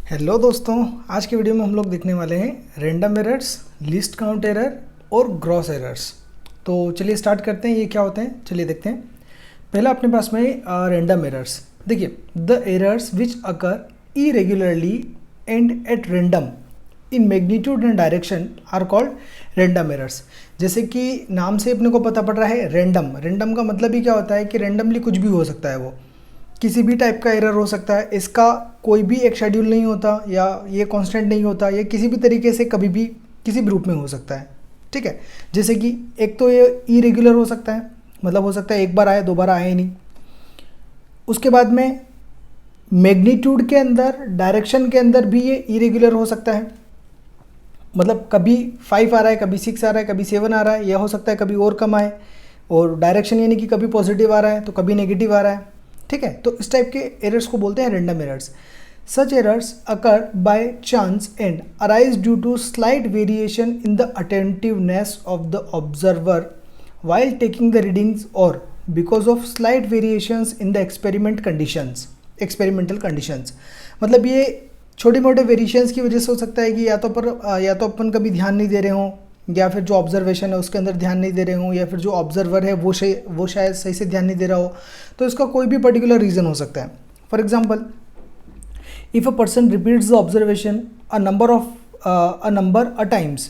Hello दोस्तों, आज के वीडियो में हम लोग देखने वाले हैं random errors, least count error और ग्रॉस एरर्स। तो चलिए स्टार्ट करते हैं। ये क्या होते हैं, चलिए देखते हैं। पहला अपने पास में रैंडम एरर्स। देखिए, the errors which occur irregularly and at random in magnitude and direction are called random errors. जैसे कि नाम से अपने को पता पड़ रहा है रैंडम। रैंडम का मतलब ही क्या होता है कि रैंडमली कुछ भी हो सकता है, वो किसी भी टाइप का एरर हो सकता है। इसका कोई भी एक शेड्यूल नहीं होता, या ये कांस्टेंट नहीं होता, या किसी भी तरीके से कभी भी किसी भी रूप में हो सकता है। ठीक है, जैसे कि एक तो ये इरेगुलर हो सकता है, मतलब हो सकता है एक बार आए, दो बार आए ही नहीं। उसके बाद में मैग्नीट्यूड के अंदर, डायरेक्शन के अंदर भी ये इरेगुलर हो सकता है। मतलब कभी 5 आ रहा है, कभी 6 आ रहा है, कभी 7 आ रहा है, यह हो सकता है कभी और कम आए। और डायरेक्शन यानी कि कभी पॉजिटिव आ रहा है तो कभी नेगेटिव आ रहा है। ठीक है, तो इस टाइप के एरर्स को बोलते हैं random errors. Such errors occur by chance and arise due to slight variation in the attentiveness of the observer while taking the readings or because of slight variations in the experimental conditions। मतलब ये छोटे मोटे variations की वजह से हो सकता है कि या तो अपन कभी ध्यान नहीं दे रहे हों, या फिर जो ऑब्जर्वेशन है उसके अंदर ध्यान नहीं दे रहे हों, या फिर जो ऑब्जर्वर है वो शायद सही से ध्यान नहीं दे रहा हो। तो इसका कोई भी पर्टिकुलर रीज़न हो सकता है। For example, if a person repeats the observation a number a times,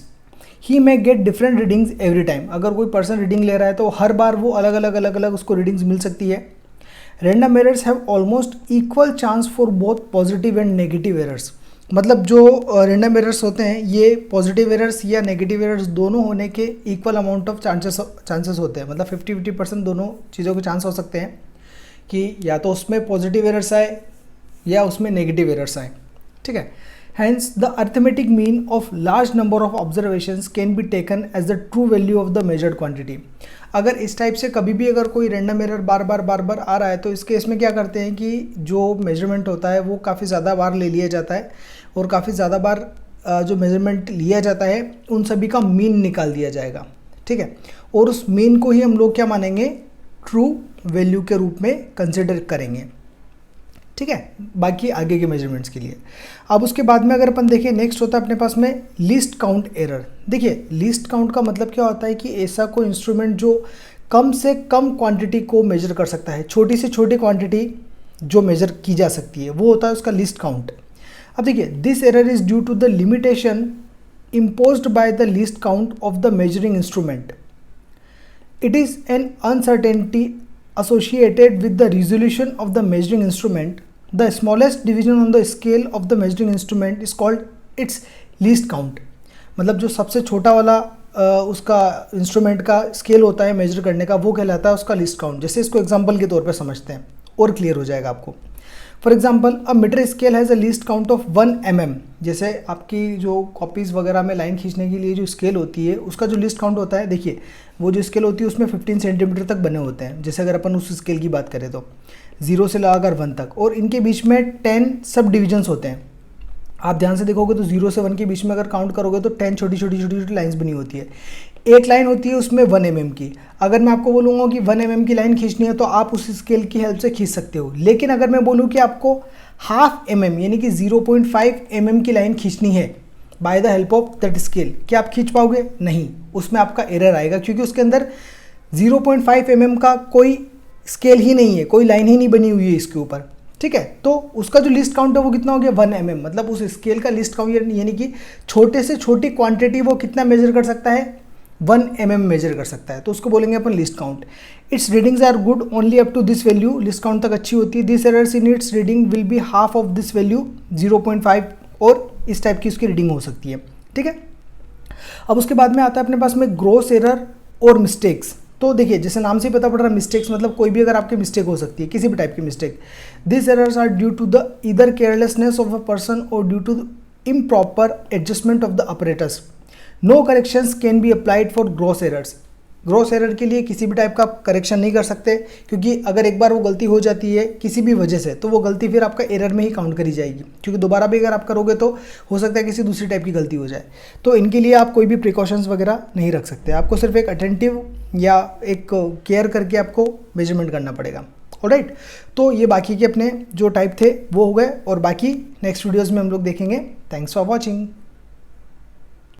he may get different readings every time. अगर कोई पर्सन रीडिंग ले रहा है तो हर बार वो अलग अलग उसको रीडिंग्स मिल सकती है। Random errors have almost equal chance for both positive and negative errors. मतलब जो रैंडम एरर्स होते हैं, ये पॉजिटिव एरर्स या नेगेटिव एरर्स दोनों होने के इक्वल अमाउंट ऑफ चांसेस होते हैं। मतलब 50-50% दोनों चीज़ों के चांस हो सकते हैं कि या तो उसमें पॉजिटिव एरर्स आए या उसमें नेगेटिव एरर्स आए। ठीक है, hence the arithmetic mean of large number of observations can be taken as the true value of the measured quantity. अगर इस टाइप से कभी भी अगर कोई रैंडम एरर बार बार आ रहा है तो इस केस में क्या करते हैं कि जो मेजरमेंट होता है वो काफ़ी ज़्यादा बार ले लिया जाता है, और काफ़ी ज़्यादा बार जो मेजरमेंट लिया जाता है उन सभी का मीन निकाल दिया जाएगा। ठीक है, और उस मीन को ही हम लोग क्या मानेंगे, ट्रू वैल्यू के रूप में कंसिडर करेंगे। ठीक है, बाकी आगे के मेजरमेंट्स के लिए। अब उसके बाद में अगर अपन देखें, नेक्स्ट होता है अपने पास में लीस्ट काउंट एरर। देखिए, लीस्ट काउंट का मतलब क्या होता है कि ऐसा कोई इंस्ट्रूमेंट जो कम से कम क्वांटिटी को मेजर कर सकता है, छोटी से छोटी क्वांटिटी जो मेजर की जा सकती है, वो होता है उसका लीस्ट काउंट। अब देखिए, this error is due to the limitation imposed by the least count of the measuring instrument. It is an uncertainty associated with the resolution of the measuring instrument. The smallest division on the scale of the measuring instrument is called its least count। मतलब जो सबसे छोटा वाला उसका instrument का scale होता है major करने का, वो कहलाता है उसका लीस्ट काउंट। जैसे इसको एग्जांपल के तौर पे समझते हैं और क्लियर हो जाएगा आपको। For example, a metre scale has a least count of 1 mm। जैसे आपकी जो कॉपीज़ वगैरह में लाइन खींचने के लिए जो स्केल होती है उसका जो लीस्ट काउंट होता है, देखिए वो जो स्केल होती है उसमें 15 सेंटीमीटर तक बने होते हैं। जैसे अगर अपन उस स्केल की बात करें तो 0 से लगाकर 1 तक, और इनके बीच में 10 सब डिविजन्स होते हैं। आप ध्यान से देखोगे तो 0 से 1 के बीच में अगर काउंट करोगे तो 10 छोटी छोटी लाइन्स बनी होती है। एक लाइन होती है उसमें 1 mm की। अगर मैं आपको बोलूँगा कि 1 mm की लाइन खींचनी है तो आप उस स्केल की हेल्प से खींच सकते हो। लेकिन अगर मैं बोलूँ कि आपको 1/2 mm यानी कि 0.5 mm की लाइन खींचनी है by the help of that scale, क्या आप खींच पाओगे? नहीं, उसमें आपका एरर आएगा, क्योंकि उसके अंदर 0.5 mm का कोई स्केल ही नहीं है, कोई लाइन ही नहीं बनी हुई है इसके ऊपर। ठीक है, तो उसका जो लिस्ट काउंट है वो कितना हो गया, 1 mm। मतलब उस स्केल का लिस्ट काउंट यानी कि छोटे से छोटी क्वांटिटी वो कितना मेजर कर सकता है, 1 mm मेजर कर सकता है, तो उसको बोलेंगे अपन list count. Its readings are good only up to this value. List count तक अच्छी होती है। This errors in its reading will be half of this value 0.5, और इस टाइप की उसकी रीडिंग हो सकती है। ठीक है, अब उसके बाद में आता है अपने पास में ग्रॉस एरर और मिस्टेक्स। तो देखिए, जैसे नाम से ही पता पड़ रहा है मिस्टेक्स, मतलब कोई भी अगर आपकी मिस्टेक हो सकती है, किसी भी टाइप की mistake. This errors are due to the either carelessness of a person और due to improper adjustment of the apparatus. No corrections can be applied for gross errors. Gross error के लिए किसी भी टाइप का correction नहीं कर सकते, क्योंकि अगर एक बार वो गलती हो जाती है किसी भी वजह से तो वो गलती फिर आपका एरर में ही काउंट करी जाएगी, क्योंकि दोबारा भी अगर आप करोगे तो हो सकता है किसी दूसरी टाइप की गलती हो जाए। तो इनके लिए आप कोई भी प्रिकॉशंस वगैरह नहीं रख सकते। आपको सिर्फ एक अटेंटिव या एक केयर करके आपको मेजरमेंट करना पड़ेगा। ऑलराइट, तो ये बाकी के अपने जो टाइप थे वो हो गए, और बाकी नेक्स्ट वीडियोज़ में हम लोग देखेंगे। Thanks for watching.